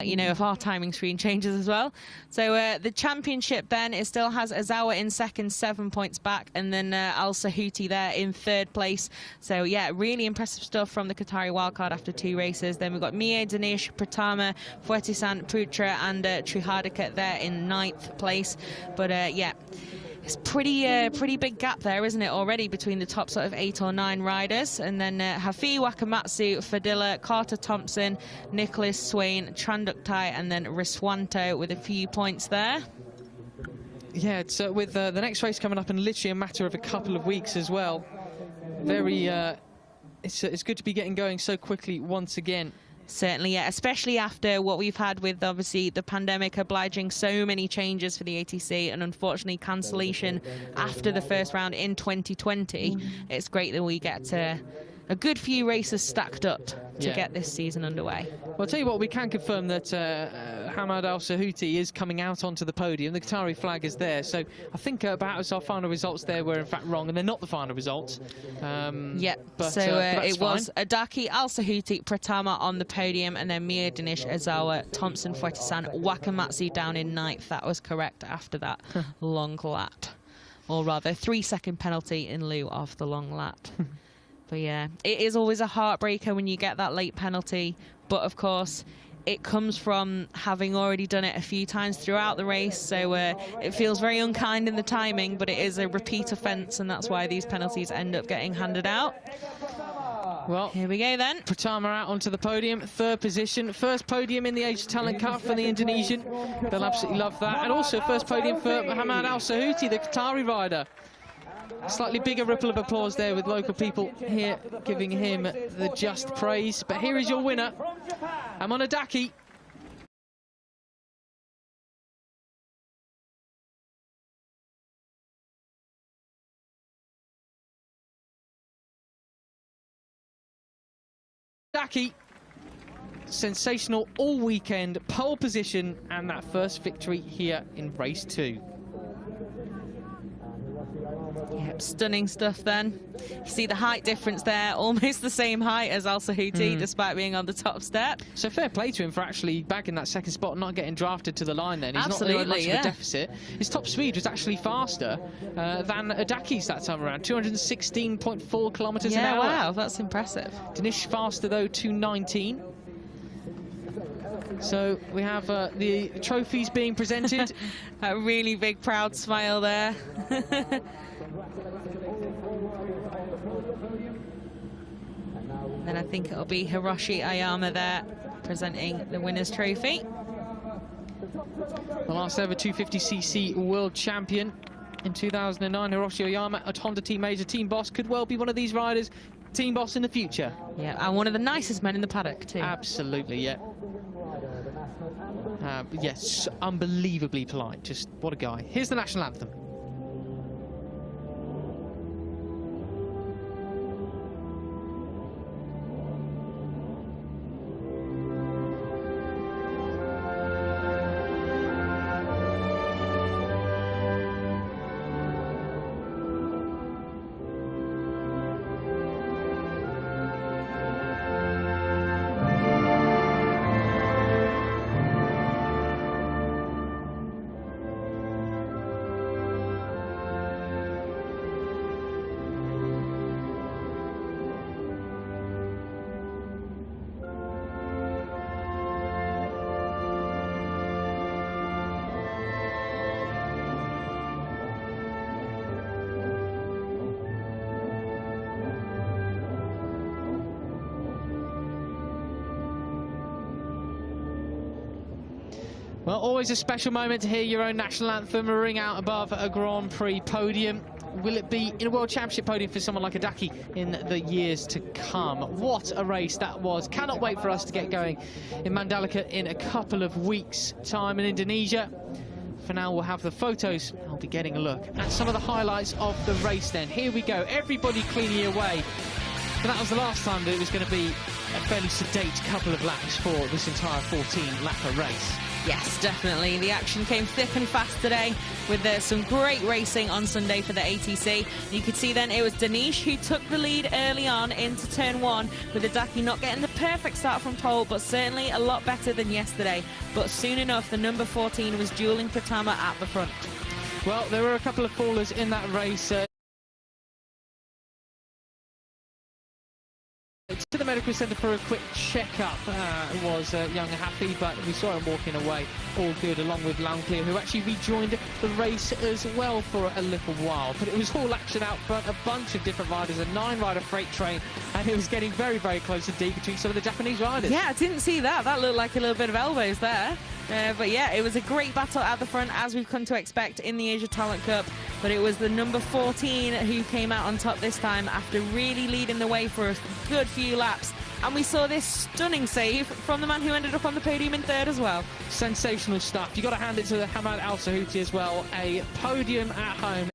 You know, if our timing screen changes as well. So the championship then, it still has Azawa in second, 7 points back, and then Al Sahuti there in third place. So yeah, really impressive stuff from the Qatari wildcard after 2 races. Then we've got Mie, Dinesh, Pratama, Fuetisan, Putra and Trihardika there in 9th place. But yeah, it's pretty big gap there, isn't it, already between the top sort of 8 or 9 riders. And then Hafi, Wakamatsu, Fadila, Carter Thompson, Nicholas Swain, Tranduktai, and then Riswanto with a few points there. Yeah, it's with the next race coming up in literally a matter of a couple of weeks as well. Very, it's good to be getting going so quickly once again. Certainly, yeah, especially after what we've had with, obviously, the pandemic obliging so many changes for the ATC and unfortunately cancellation after the first round in 2020. It's great that we get a good few races stacked up to get this season underway. Well, I'll tell you what, we can confirm that Hamad Al Sahuti is coming out onto the podium. The Qatari flag is there, so I think perhaps our final results there were in fact wrong, and they're not the final results. But so it was Adaki, Al Sahuti, Pratama on the podium, and then Mia, Dinesh, Azawa, Thompson, Fuetisan, Wakamatsu down in 9th. That was correct after that long lap, or rather 3-second penalty in lieu of the long lap. But yeah, it is always a heartbreaker when you get that late penalty. But of course, it comes from having already done it a few times throughout the race. So it feels very unkind in the timing, but it is a repeat offence, and that's why these penalties end up getting handed out. Well, here we go then. Pratama out onto the podium, 3rd position. First podium in the Age of Talent Cup for the Indonesian. They'll absolutely love that. And also first podium for Hamad Al Sahuti, the Qatari rider. Slightly bigger ripple of applause there with local people here giving him the just praise. But here is your winner, Amon Adaki. Adaki, sensational all weekend, pole position and that first victory here in race 2. Yep, stunning stuff then. You see the height difference there, almost the same height as Al Sahuti, despite being on the top step. So fair play to him for actually bagging that 2nd spot and not getting drafted to the line then. He's Absolutely, not much of a deficit. His top speed was actually faster than Adaki's that time around, 216.4 kilometres an hour. Wow, that's impressive. Dinesh faster though, 219. So we have the trophies being presented. A really big proud smile there. Then I think it'll be Hiroshi Ayama there presenting the winner's trophy. The last ever 250cc world champion in 2009, Hiroshi Oyama, a Honda team major, team boss, could well be one of these riders, team boss in the future. Yeah, and one of the nicest men in the paddock too. Absolutely, yeah. Yes, unbelievably polite, just what a guy. Here's the national anthem. Well, always a special moment to hear your own national anthem ring out above a Grand Prix podium. Will it be in a World Championship podium for someone like Adaki in the years to come? What a race that was. Cannot wait for us to get going in Mandalika in a couple of weeks' time in Indonesia. For now, we'll have the photos. I'll be getting a look at some of the highlights of the race then. Here we go. Everybody cleanly away. But that was the last time that it was going to be a fairly sedate couple of laps for this entire 14-lapper race. Yes, definitely. The action came thick and fast today with some great racing on Sunday for the ATC. You could see then it was Danish who took the lead early on into turn 1, with the Daki not getting the perfect start from pole, but certainly a lot better than yesterday. But soon enough, the number 14 was dueling Pratama at the front. Well, there were a couple of fallers in that race. To the medical centre for a quick check-up was young Happy, but we saw him walking away all good, along with Launclear, who actually rejoined the race as well for a little while. But it was all action out front, a bunch of different riders, a 9-rider freight train, and it was getting very, very close and deep between some of the Japanese riders. Yeah, I didn't see that. That looked like a little bit of elbows there. But yeah, it was a great battle at the front, as we've come to expect in the Asia Talent Cup. But it was the number 14 who came out on top this time after really leading the way for a good few laps. And we saw this stunning save from the man who ended up on the podium in third as well. Sensational stuff. You've got to hand it to Hamad Al Sahuti as well. A podium at home